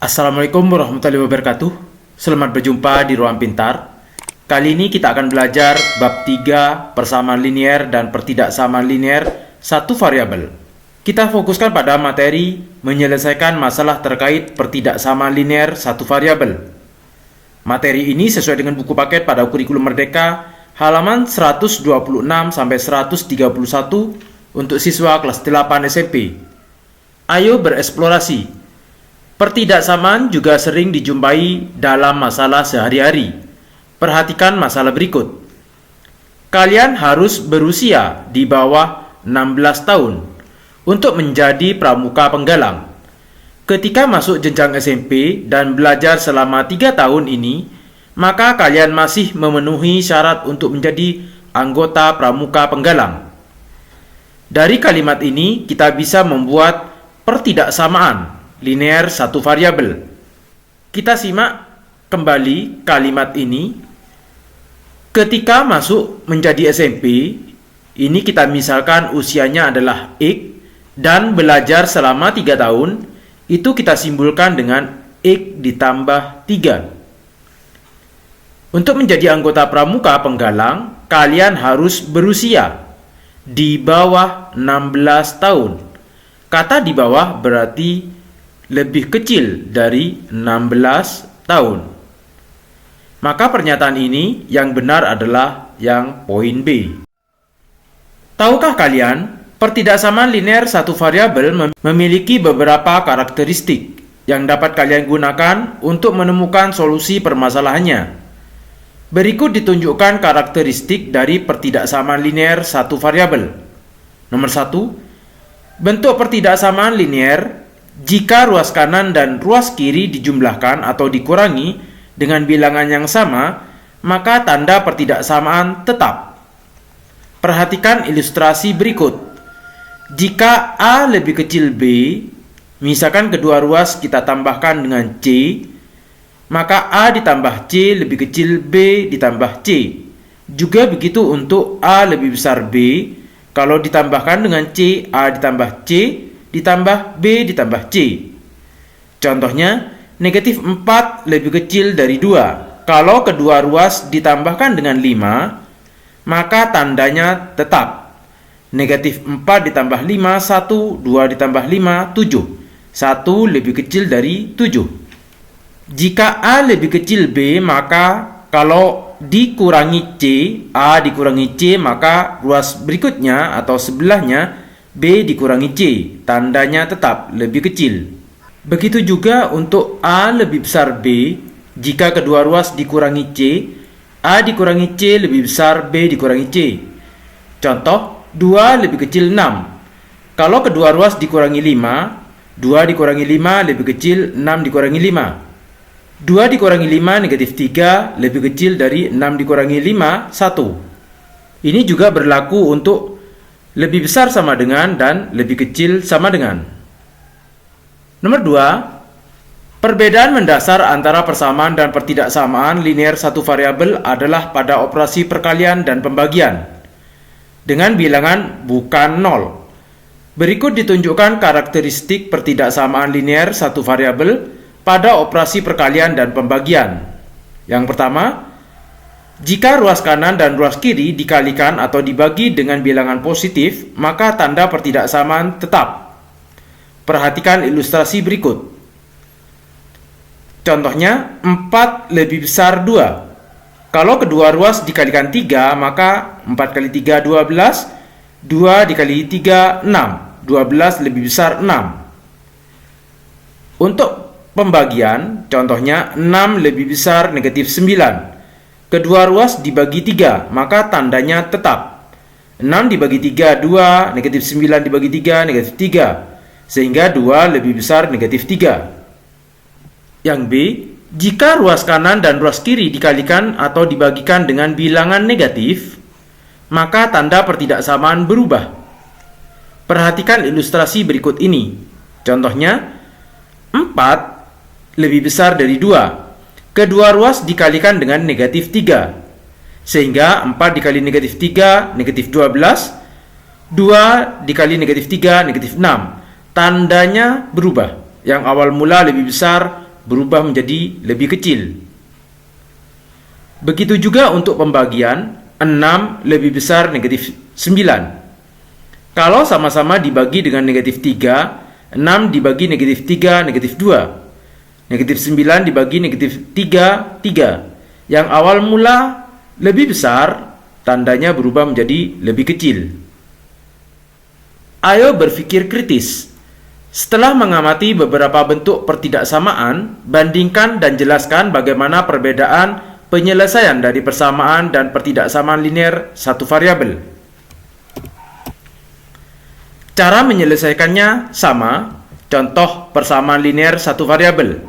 Assalamualaikum warahmatullahi wabarakatuh. Selamat berjumpa di Ruang Pintar. Kali ini kita akan belajar bab 3 persamaan linear dan pertidaksamaan linear satu variabel. Kita fokuskan pada materi menyelesaikan masalah terkait pertidaksamaan linear satu variabel. Materi ini sesuai dengan buku paket pada kurikulum Merdeka halaman 126 sampai 131 untuk siswa kelas 8 SMP. Ayo bereksplorasi. Pertidaksamaan juga sering dijumpai dalam masalah sehari-hari. Perhatikan masalah berikut. Kalian harus berusia di bawah 16 tahun untuk menjadi pramuka penggalang. Ketika masuk jenjang SMP dan belajar selama 3 tahun ini, maka kalian masih memenuhi syarat untuk menjadi anggota pramuka penggalang. Dari kalimat ini, kita bisa membuat pertidaksamaan linear satu variabel. Kita simak kembali kalimat ini. Ketika masuk menjadi SMP, ini kita misalkan usianya adalah X dan belajar selama 3 tahun, itu kita simbolkan dengan X ditambah 3. Untuk menjadi anggota pramuka penggalang, kalian harus berusia di bawah 16 tahun. Kata di bawah berarti lebih kecil dari 16 tahun. Maka pernyataan ini yang benar adalah yang poin B. Tahukah kalian, pertidaksamaan linear satu variabel memiliki beberapa karakteristik yang dapat kalian gunakan untuk menemukan solusi permasalahannya. Berikut ditunjukkan karakteristik dari pertidaksamaan linear satu variabel. Nomor 1, bentuk pertidaksamaan linear jika ruas kanan dan ruas kiri dijumlahkan atau dikurangi dengan bilangan yang sama, maka tanda pertidaksamaan tetap. Perhatikan ilustrasi berikut. Jika A lebih kecil B, misalkan kedua ruas kita tambahkan dengan C, maka A ditambah C lebih kecil B ditambah C. Juga begitu untuk A lebih besar B, kalau ditambahkan dengan C, A ditambah C, ditambah B ditambah C. Contohnya, negatif 4 lebih kecil dari 2. Kalau kedua ruas ditambahkan dengan 5, maka tandanya tetap. Negatif 4 ditambah 5, 1, 2 ditambah 5, 7. 1 lebih kecil dari 7. Jika A lebih kecil B, maka kalau dikurangi C, A dikurangi C, maka ruas berikutnya atau sebelahnya B dikurangi C, tandanya tetap lebih kecil. Begitu juga untuk A lebih besar B, jika kedua ruas dikurangi C, A dikurangi C lebih besar B dikurangi C. Contoh, 2 lebih kecil 6. Kalau kedua ruas dikurangi 5, 2 dikurangi 5 lebih kecil 6 dikurangi 5. 2 dikurangi 5 negatif 3 lebih kecil dari 6 dikurangi 5, 1. Ini juga berlaku untuk lebih besar sama dengan dan lebih kecil sama dengan. Nomor 2, perbedaan mendasar antara persamaan dan pertidaksamaan linear satu variabel adalah pada operasi perkalian dan pembagian dengan bilangan bukan 0. Berikut ditunjukkan karakteristik pertidaksamaan linear satu variabel pada operasi perkalian dan pembagian. Yang pertama, jika ruas kanan dan ruas kiri dikalikan atau dibagi dengan bilangan positif, maka tanda pertidaksamaan tetap. Perhatikan ilustrasi berikut. Contohnya, 4 lebih besar 2. Kalau kedua ruas dikalikan 3, maka 4 kali 3, 12. 2 dikali 3, 6. 12 lebih besar 6. Untuk pembagian, contohnya 6 lebih besar negatif 9. Kedua ruas dibagi 3, maka tandanya tetap. 6 dibagi 3, 2, negatif 9 dibagi 3, negatif 3. Sehingga 2 lebih besar negatif 3. Yang B, jika ruas kanan dan ruas kiri dikalikan atau dibagikan dengan bilangan negatif, maka tanda pertidaksamaan berubah. Perhatikan ilustrasi berikut ini. Contohnya, 4 lebih besar dari 2. Kedua ruas dikalikan dengan negatif 3. Sehingga 4 dikali negatif 3, negatif 12. 2 dikali negatif 3, negatif 6. Tandanya berubah. Yang awal mula lebih besar berubah menjadi lebih kecil. Begitu juga untuk pembagian 6 lebih besar negatif 9. Kalau sama-sama dibagi dengan negatif 3, 6 dibagi negatif 3, negatif 2. Negatif 9 dibagi negatif 3, 3. Yang awal mula lebih besar, tandanya berubah menjadi lebih kecil. Ayo berpikir kritis. Setelah mengamati beberapa bentuk pertidaksamaan, bandingkan dan jelaskan bagaimana perbedaan penyelesaian dari persamaan dan pertidaksamaan linear satu variabel. Cara menyelesaikannya sama. Contoh persamaan linear satu variabel.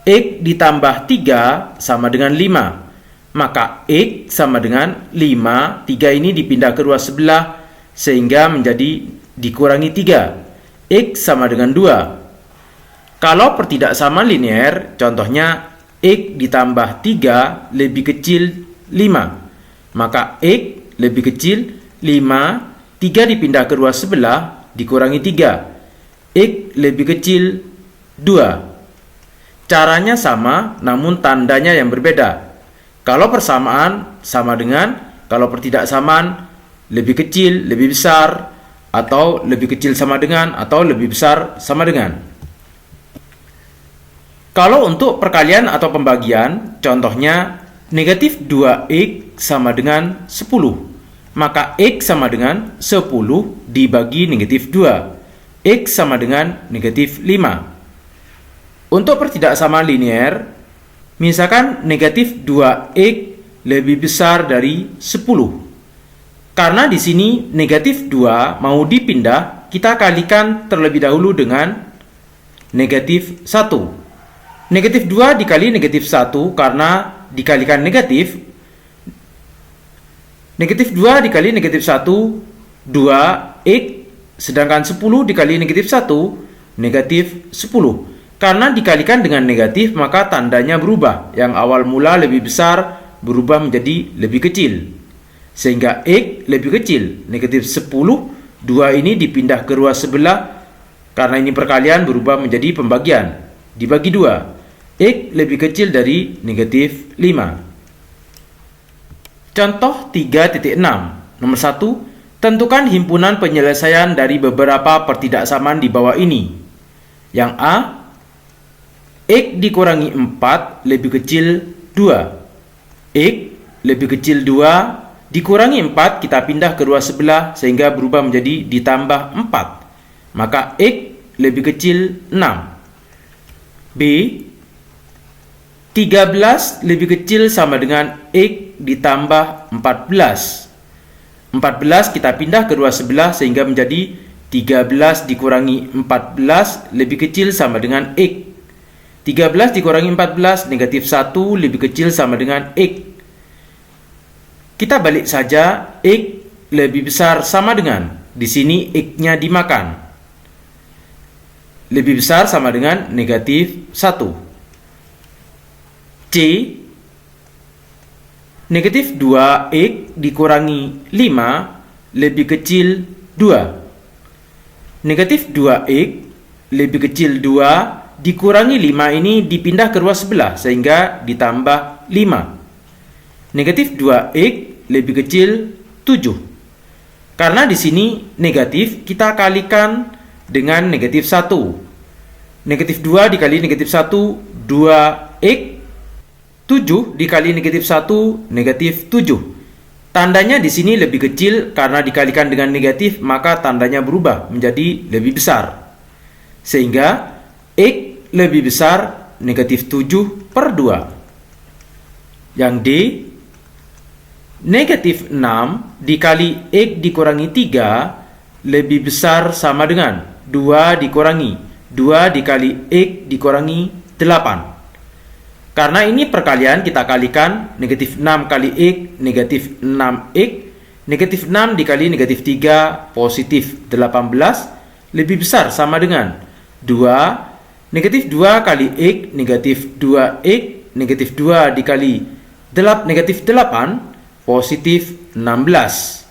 X ditambah 3 sama dengan 5. Maka X sama dengan 5, 3 ini dipindah ke ruas sebelah sehingga menjadi dikurangi 3. X sama dengan 2. Kalau pertidaksamaan linear, contohnya X ditambah 3 lebih kecil 5. Maka X lebih kecil 5, 3 dipindah ke ruas sebelah dikurangi 3. X lebih kecil 2. Caranya sama, namun tandanya yang berbeda. Kalau persamaan sama dengan, kalau pertidaksamaan lebih kecil, lebih besar, atau lebih kecil sama dengan, atau lebih besar sama dengan. Kalau untuk perkalian atau pembagian, contohnya negatif 2x sama dengan 10. Maka x sama dengan 10 dibagi negatif 2. X sama dengan negatif 5. Untuk pertidaksamaan linear, misalkan negatif 2x lebih besar dari 10. Karena di sini negatif 2 mau dipindah, kita kalikan terlebih dahulu dengan negatif 1. Negatif 2 dikali negatif 1 karena dikalikan negatif. Negatif 2 dikali negatif 1, 2x, sedangkan 10 dikali negatif 1, negatif 10. Karena dikalikan dengan negatif, maka tandanya berubah. Yang awal mula lebih besar berubah menjadi lebih kecil. Sehingga X lebih kecil. Negatif 10, 2 ini dipindah ke ruas sebelah. Karena ini perkalian berubah menjadi pembagian. Dibagi 2. X lebih kecil dari negatif 5. Contoh 3.6. Nomor 1. Tentukan himpunan penyelesaian dari beberapa pertidaksamaan di bawah ini. Yang A, X dikurangi 4 lebih kecil 2. X lebih kecil 2 dikurangi 4, kita pindah ke ruas sebelah sehingga berubah menjadi ditambah 4. Maka X lebih kecil 6. B, 13 lebih kecil sama dengan X ditambah 14. 14 kita pindah ke ruas sebelah sehingga menjadi 13 dikurangi 14 lebih kecil sama dengan X. 13 dikurangi 14, negatif 1 lebih kecil sama dengan X. Kita balik saja, X lebih besar sama dengan, di sini X-nya dimakan. Lebih besar sama dengan negatif 1. C, negatif 2X dikurangi 5 lebih kecil 2. Negatif 2X lebih kecil 2 dikurangi 5 ini dipindah ke ruas sebelah sehingga ditambah 5. Negatif 2x lebih kecil 7. Karena di sini negatif, kita kalikan dengan negatif 1. Negatif 2 dikali negatif 1, 2x. 7 dikali negatif 1, negatif 7. Tandanya di sini lebih kecil karena dikalikan dengan negatif, maka tandanya berubah menjadi lebih besar. Sehingga X lebih besar negatif 7/2. Yang D, negatif 6 dikali X dikurangi 3 lebih besar sama dengan 2 dikurangi 2 dikali X dikurangi 8. Karena ini perkalian, kita kalikan negatif 6 kali X, negatif 6x. Negatif 6 dikali negatif 3, positif 18, lebih besar sama dengan 2. Negatif 2 kali X, negatif 2x, negatif 2 dikali negatif 8, positif 16.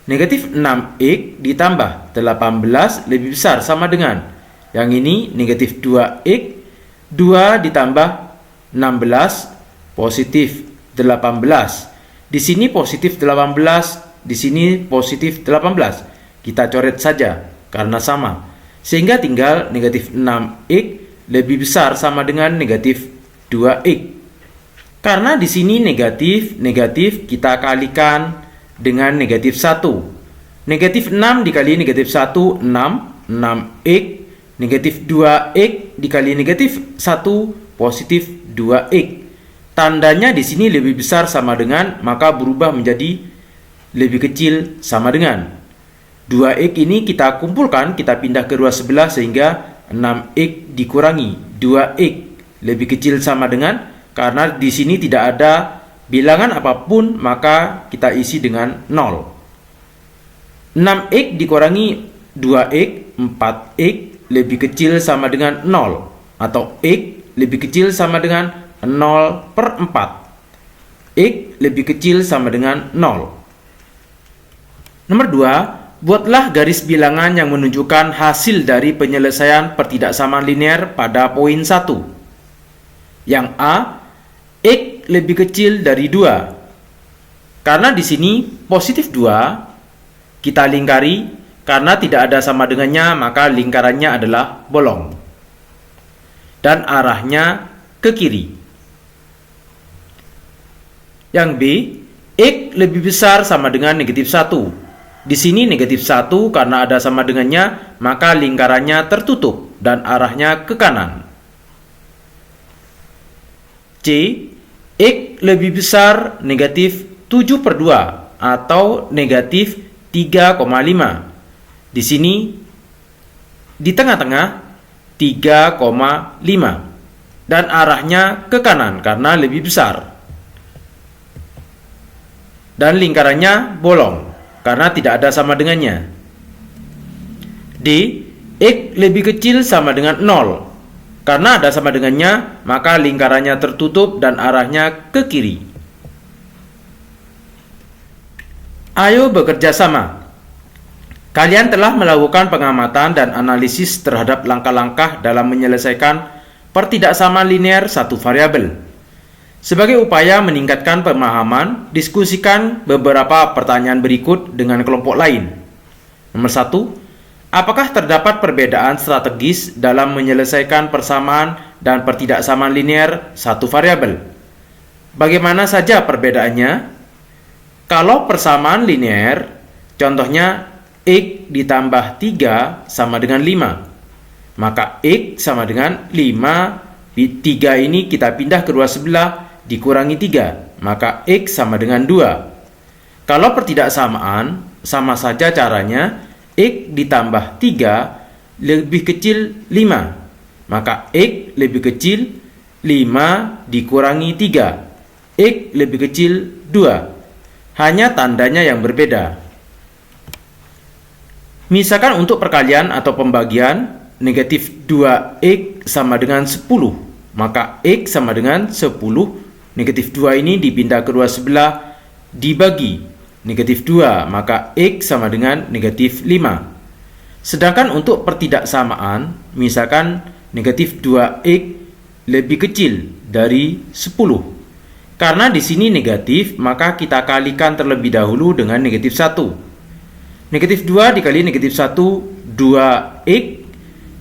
Negatif 6x ditambah 18 lebih besar sama dengan, yang ini negatif 2x, 2 ditambah 16 positif 18. Di sini positif 18, di sini positif 18. Kita coret saja karena sama. Sehingga tinggal negatif 6x lebih besar sama dengan negatif 2x. Karena di sini negatif kita kalikan dengan negatif 1. Negatif 6 dikali negatif 1, 6x. Negatif 2x dikali negatif 1, positif 2x. Tandanya di sini lebih besar sama dengan, maka berubah menjadi lebih kecil sama dengan. 2x ini kita kumpulkan, kita pindah ke ruas sebelah sehingga 6x dikurangi 2x lebih kecil sama dengan, karena di sini tidak ada bilangan apapun maka kita isi dengan 0. 6x dikurangi 2x, 4x lebih kecil sama dengan 0, atau x lebih kecil sama dengan 0/4. X lebih kecil sama dengan 0. Nomor 2, buatlah garis bilangan yang menunjukkan hasil dari penyelesaian pertidaksamaan linear pada poin 1. Yang A, X lebih kecil dari 2. Karena di sini positif 2, kita lingkari, karena tidak ada sama dengannya maka lingkarannya adalah bolong. Dan arahnya ke kiri. Yang B, X lebih besar sama dengan negatif 1. Di sini negatif 1 karena ada sama dengannya, maka lingkarannya tertutup dan arahnya ke kanan. C, X lebih besar negatif 7/2 atau negatif 3,5. Di sini di tengah-tengah 3,5 dan arahnya ke kanan karena lebih besar. Dan lingkarannya bolong karena tidak ada sama dengannya. D, X lebih kecil sama dengan 0. Karena ada sama dengannya, maka lingkarannya tertutup dan arahnya ke kiri. Ayo bekerja sama. Kalian telah melakukan pengamatan dan analisis terhadap langkah-langkah dalam menyelesaikan pertidaksamaan linear satu variabel. Sebagai upaya meningkatkan pemahaman, diskusikan beberapa pertanyaan berikut dengan kelompok lain. Nomor 1, apakah terdapat perbedaan strategis dalam menyelesaikan persamaan dan pertidaksamaan linear satu variabel? Bagaimana saja perbedaannya? Kalau persamaan linear, contohnya X ditambah 3 sama dengan 5. Maka X sama dengan 5, 3 ini kita pindah ke ruas sebelah, dikurangi 3, maka X sama dengan 2. Kalau pertidaksamaan, sama saja caranya, X ditambah 3 lebih kecil 5, maka X lebih kecil 5 dikurangi 3, X lebih kecil 2. Hanya tandanya yang berbeda. Misalkan untuk perkalian atau pembagian, negatif 2x sama dengan 10, maka x sama dengan 10. Negatif 2 ini dipindah ke ruas sebelah, dibagi negatif 2, maka x sama dengan negatif 5. Sedangkan untuk pertidaksamaan, misalkan negatif 2x lebih kecil dari 10. Karena di sini negatif, maka kita kalikan terlebih dahulu dengan negatif 1. Negatif 2 dikali negatif 1, 2x.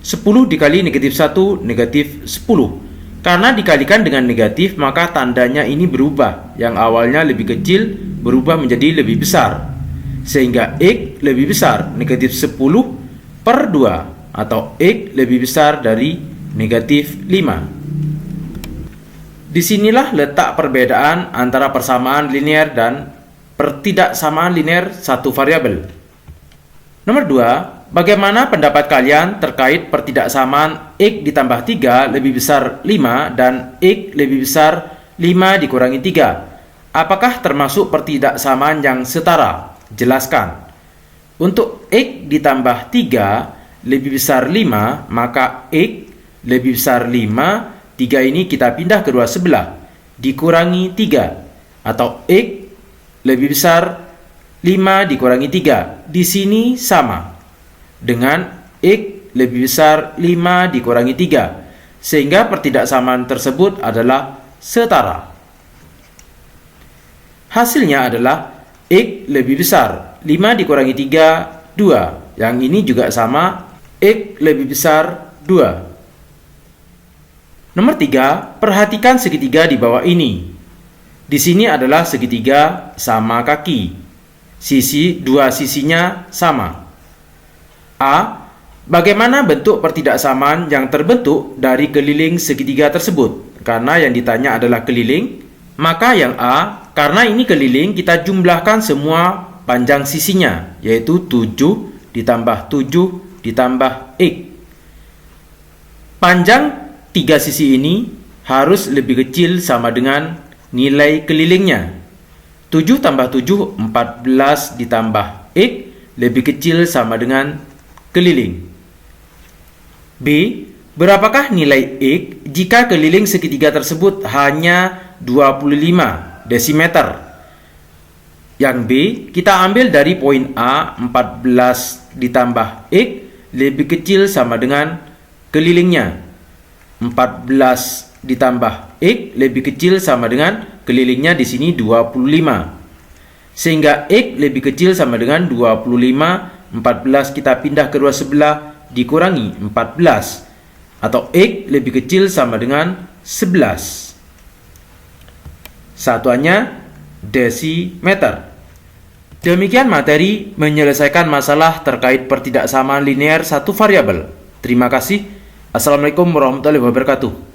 10 dikali negatif 1, negatif 10. Karena dikalikan dengan negatif, maka tandanya ini berubah. Yang awalnya lebih kecil berubah menjadi lebih besar. Sehingga X lebih besar, negatif 10/2, atau X lebih besar dari negatif 5. Disinilah letak perbedaan antara persamaan linear dan pertidaksamaan linear satu variabel. Nomor 2, bagaimana pendapat kalian terkait pertidaksamaan X ditambah 3 lebih besar 5 dan X lebih besar 5 dikurangi 3? Apakah termasuk pertidaksamaan yang setara? Jelaskan. Untuk X ditambah 3 lebih besar 5, maka X lebih besar 5, 3 ini kita pindah ke ruas sebelah, dikurangi 3, atau X lebih besar 5 dikurangi 3. Di sini sama dengan X lebih besar 5 dikurangi 3. sehingga pertidaksamaan tersebut adalah setara. Hasilnya adalah X lebih besar, 5 dikurangi 3, 2. Yang ini juga sama, X lebih besar 2. Nomor 3, perhatikan segitiga di bawah ini. Di sini adalah segitiga sama kaki. Dua sisinya sama. A. Bagaimana bentuk pertidaksamaan yang terbentuk dari keliling segitiga tersebut? Karena yang ditanya adalah keliling, maka yang A, karena ini keliling, kita jumlahkan semua panjang sisinya, yaitu 7 ditambah 7 ditambah X. Panjang 3 sisi ini harus lebih kecil sama dengan nilai kelilingnya. 7 tambah 7, 14 ditambah X lebih kecil sama dengan keliling. B. Berapakah nilai X jika keliling segitiga tersebut hanya 25 desimeter? Yang B, kita ambil dari poin A, 14 ditambah X lebih kecil sama dengan kelilingnya. 14 ditambah X lebih kecil sama dengan kelilingnya di sini 25. Sehingga X lebih kecil sama dengan 25, 14 kita pindah kedua sebelah dikurangi 14. Atau X lebih kecil sama dengan 11. Satuannya desimeter. Demikian materi menyelesaikan masalah terkait pertidaksamaan linear satu variabel. Terima kasih. Assalamualaikum warahmatullahi wabarakatuh.